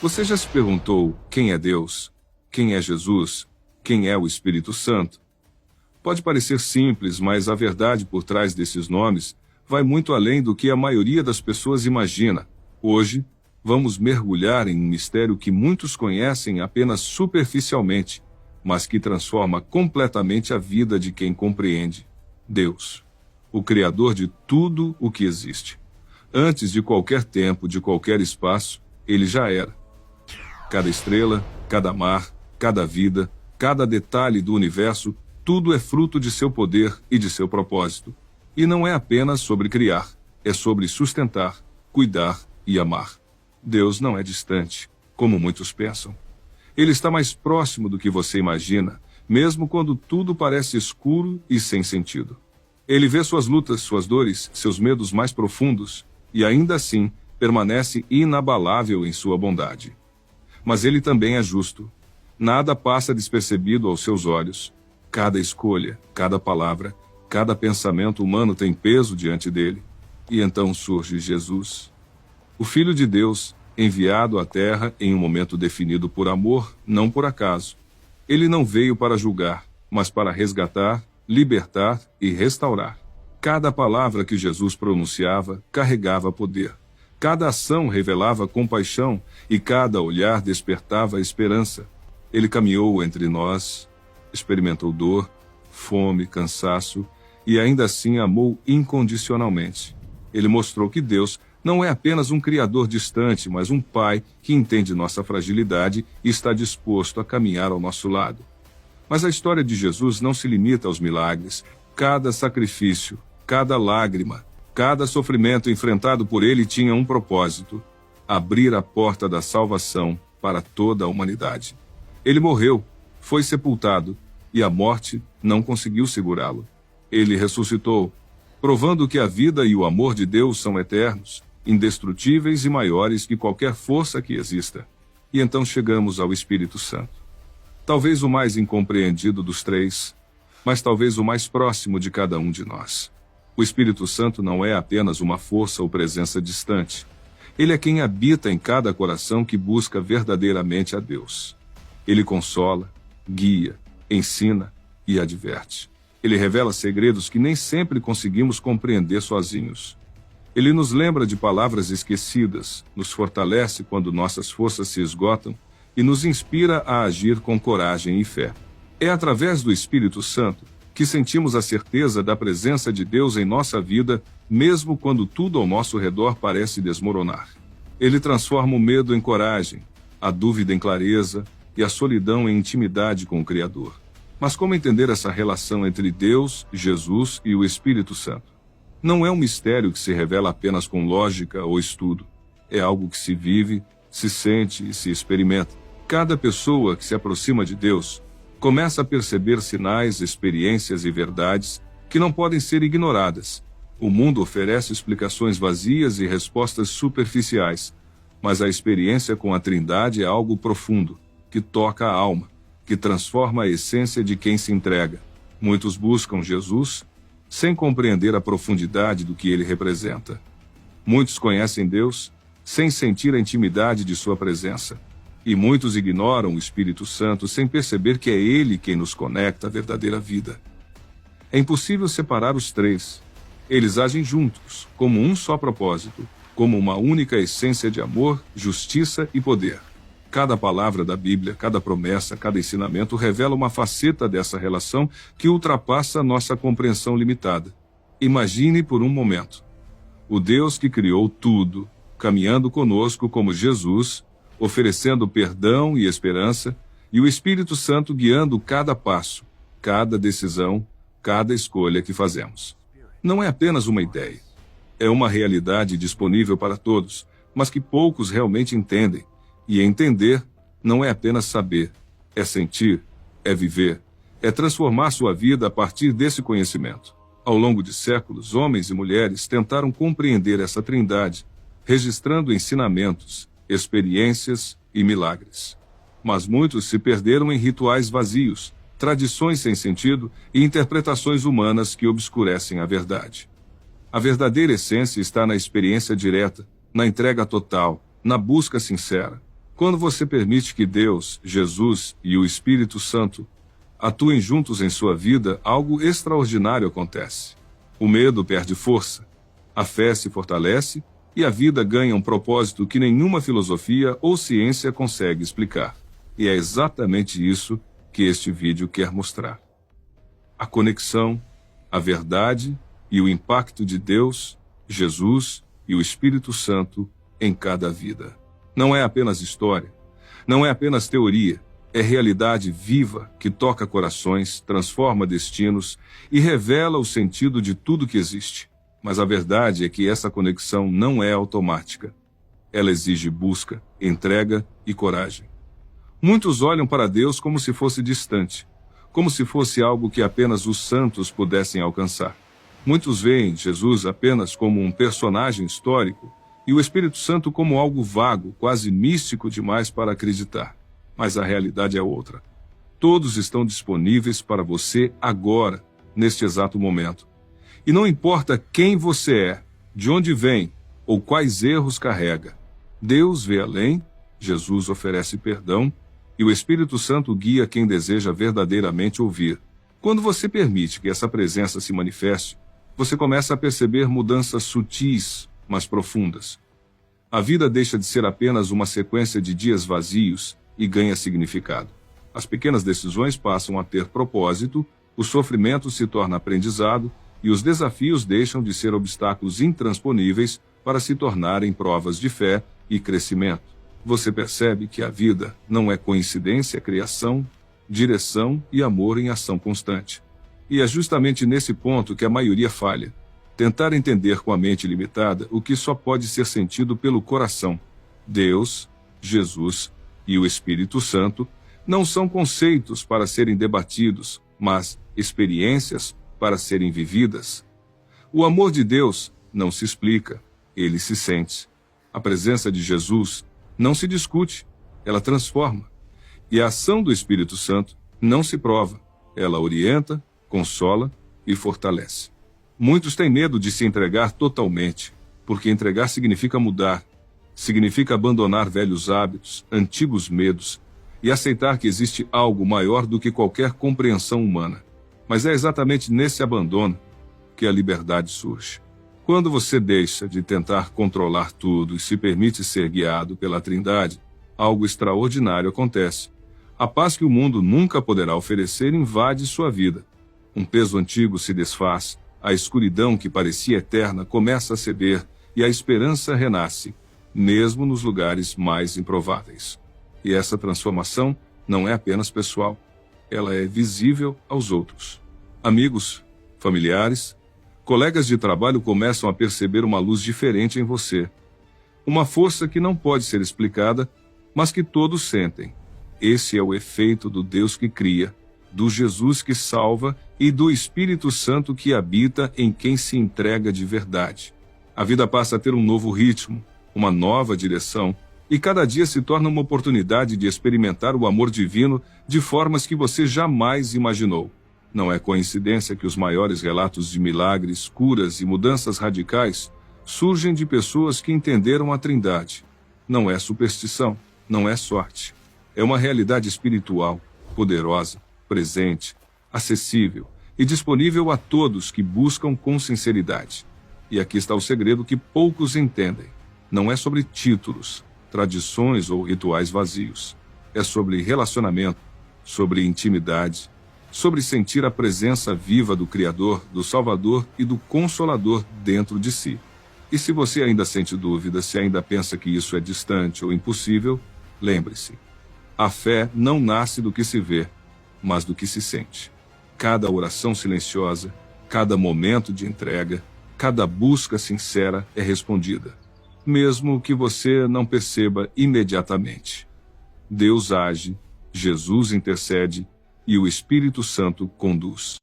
Você já se perguntou quem é Deus? Quem é Jesus? Quem é o Espírito Santo? Pode parecer simples, mas a verdade por trás desses nomes vai muito além do que a maioria das pessoas imagina. Hoje, vamos mergulhar em um mistério que muitos conhecem apenas superficialmente, mas que transforma completamente a vida de quem compreende. Deus, o Criador de tudo o que existe. Antes de qualquer tempo, de qualquer espaço, ele já era. Cada estrela, cada mar, cada vida, cada detalhe do universo, tudo é fruto de seu poder e de seu propósito. E não é apenas sobre criar, é sobre sustentar, cuidar e amar. Deus não é distante, como muitos pensam. Ele está mais próximo do que você imagina, mesmo quando tudo parece escuro e sem sentido. Ele vê suas lutas, suas dores, seus medos mais profundos, e ainda assim permanece inabalável em sua bondade. Mas ele também é justo. Nada passa despercebido aos seus olhos. Cada escolha, cada palavra, cada pensamento humano tem peso diante dele. E então surge Jesus, o Filho de Deus, enviado à Terra em um momento definido por amor, não por acaso. Ele não veio para julgar, mas para resgatar, libertar e restaurar. Cada palavra que Jesus pronunciava carregava poder. Cada ação revelava compaixão e cada olhar despertava esperança. Ele caminhou entre nós, experimentou dor, fome, cansaço e ainda assim amou incondicionalmente. Ele mostrou que Deus não é apenas um criador distante, mas um pai que entende nossa fragilidade e está disposto a caminhar ao nosso lado. Mas a história de Jesus não se limita aos milagres. Cada sacrifício, cada lágrima, cada sofrimento enfrentado por ele tinha um propósito: abrir a porta da salvação para toda a humanidade. Ele morreu, foi sepultado, e a morte não conseguiu segurá-lo. Ele ressuscitou, provando que a vida e o amor de Deus são eternos, indestrutíveis e maiores que qualquer força que exista. E então chegamos ao Espírito Santo. Talvez o mais incompreendido dos três, mas talvez o mais próximo de cada um de nós. O Espírito Santo não é apenas uma força ou presença distante. Ele é quem habita em cada coração que busca verdadeiramente a Deus. Ele consola, guia, ensina e adverte. Ele revela segredos que nem sempre conseguimos compreender sozinhos. Ele nos lembra de palavras esquecidas, nos fortalece quando nossas forças se esgotam e nos inspira a agir com coragem e fé. É através do Espírito Santo que sentimos a certeza da presença de Deus em nossa vida, mesmo quando tudo ao nosso redor parece desmoronar. Ele transforma o medo em coragem, a dúvida em clareza e a solidão em intimidade com o Criador. Mas como entender essa relação entre Deus, Jesus e o Espírito Santo? Não é um mistério que se revela apenas com lógica ou estudo. É algo que se vive, se sente e se experimenta. Cada pessoa que se aproxima de Deus começa a perceber sinais, experiências e verdades que não podem ser ignoradas. O mundo oferece explicações vazias e respostas superficiais, mas a experiência com a Trindade é algo profundo, que toca a alma, que transforma a essência de quem se entrega. Muitos buscam Jesus sem compreender a profundidade do que ele representa. Muitos conhecem Deus sem sentir a intimidade de sua presença. E muitos ignoram o Espírito Santo sem perceber que é ele quem nos conecta à verdadeira vida. É impossível separar os três. Eles agem juntos, como um só propósito, como uma única essência de amor, justiça e poder. Cada palavra da Bíblia, cada promessa, cada ensinamento revela uma faceta dessa relação que ultrapassa nossa compreensão limitada. Imagine por um momento o Deus que criou tudo, caminhando conosco como Jesus, oferecendo perdão e esperança, e o Espírito Santo guiando cada passo, cada decisão, cada escolha que fazemos. Não é apenas uma ideia. É uma realidade disponível para todos, mas que poucos realmente entendem. E entender não é apenas saber, é sentir, é viver, é transformar sua vida a partir desse conhecimento. Ao longo de séculos, homens e mulheres tentaram compreender essa trindade, registrando ensinamentos, experiências e milagres. Mas muitos se perderam em rituais vazios, tradições sem sentido e interpretações humanas que obscurecem a verdade. A verdadeira essência está na experiência direta, na entrega total, na busca sincera. Quando você permite que Deus, Jesus e o Espírito Santo atuem juntos em sua vida, algo extraordinário acontece. O medo perde força, a fé se fortalece e a vida ganha um propósito que nenhuma filosofia ou ciência consegue explicar. E é exatamente isso que este vídeo quer mostrar. A conexão, a verdade e o impacto de Deus, Jesus e o Espírito Santo em cada vida. Não é apenas história, não é apenas teoria, é realidade viva que toca corações, transforma destinos e revela o sentido de tudo que existe. Mas a verdade é que essa conexão não é automática. Ela exige busca, entrega e coragem. Muitos olham para Deus como se fosse distante, como se fosse algo que apenas os santos pudessem alcançar. Muitos veem Jesus apenas como um personagem histórico e o Espírito Santo como algo vago, quase místico demais para acreditar. Mas a realidade é outra. Todos estão disponíveis para você agora, neste exato momento. E não importa quem você é, de onde vem ou quais erros carrega. Deus vê além, Jesus oferece perdão e o Espírito Santo guia quem deseja verdadeiramente ouvir. Quando você permite que essa presença se manifeste, você começa a perceber mudanças sutis, mas profundas. A vida deixa de ser apenas uma sequência de dias vazios e ganha significado. As pequenas decisões passam a ter propósito, o sofrimento se torna aprendizado e os desafios deixam de ser obstáculos intransponíveis para se tornarem provas de fé e crescimento. Você percebe que a vida não é coincidência, criação, direção e amor em ação constante. E é justamente nesse ponto que a maioria falha. Tentar entender com a mente limitada o que só pode ser sentido pelo coração. Deus, Jesus e o Espírito Santo não são conceitos para serem debatidos, mas experiências para serem vividas. O amor de Deus não se explica, ele se sente. A presença de Jesus não se discute, ela transforma. E a ação do Espírito Santo não se prova, ela orienta, consola e fortalece. Muitos têm medo de se entregar totalmente, porque entregar significa mudar, significa abandonar velhos hábitos, antigos medos, e aceitar que existe algo maior do que qualquer compreensão humana. Mas é exatamente nesse abandono que a liberdade surge. Quando você deixa de tentar controlar tudo e se permite ser guiado pela Trindade, algo extraordinário acontece. A paz que o mundo nunca poderá oferecer invade sua vida. Um peso antigo se desfaz, a escuridão que parecia eterna começa a ceder e a esperança renasce, mesmo nos lugares mais improváveis. E essa transformação não é apenas pessoal, ela é visível aos outros. Amigos, familiares, colegas de trabalho começam a perceber uma luz diferente em você. Uma força que não pode ser explicada, mas que todos sentem. Esse é o efeito do Deus que cria, do Jesus que salva e do Espírito Santo que habita em quem se entrega de verdade. A vida passa a ter um novo ritmo, uma nova direção, e cada dia se torna uma oportunidade de experimentar o amor divino de formas que você jamais imaginou. Não é coincidência que os maiores relatos de milagres, curas e mudanças radicais surgem de pessoas que entenderam a Trindade. Não é superstição, não é sorte. É uma realidade espiritual, poderosa, presente, acessível e disponível a todos que buscam com sinceridade. E aqui está o segredo que poucos entendem. Não é sobre títulos, tradições ou rituais vazios. É sobre relacionamento, sobre intimidade, sobre sentir a presença viva do Criador, do Salvador e do Consolador dentro de si. E se você ainda sente dúvida, se ainda pensa que isso é distante ou impossível, lembre-se, a fé não nasce do que se vê, mas do que se sente. Cada oração silenciosa, cada momento de entrega, cada busca sincera é respondida, mesmo que você não perceba imediatamente. Deus age, Jesus intercede e o Espírito Santo conduz.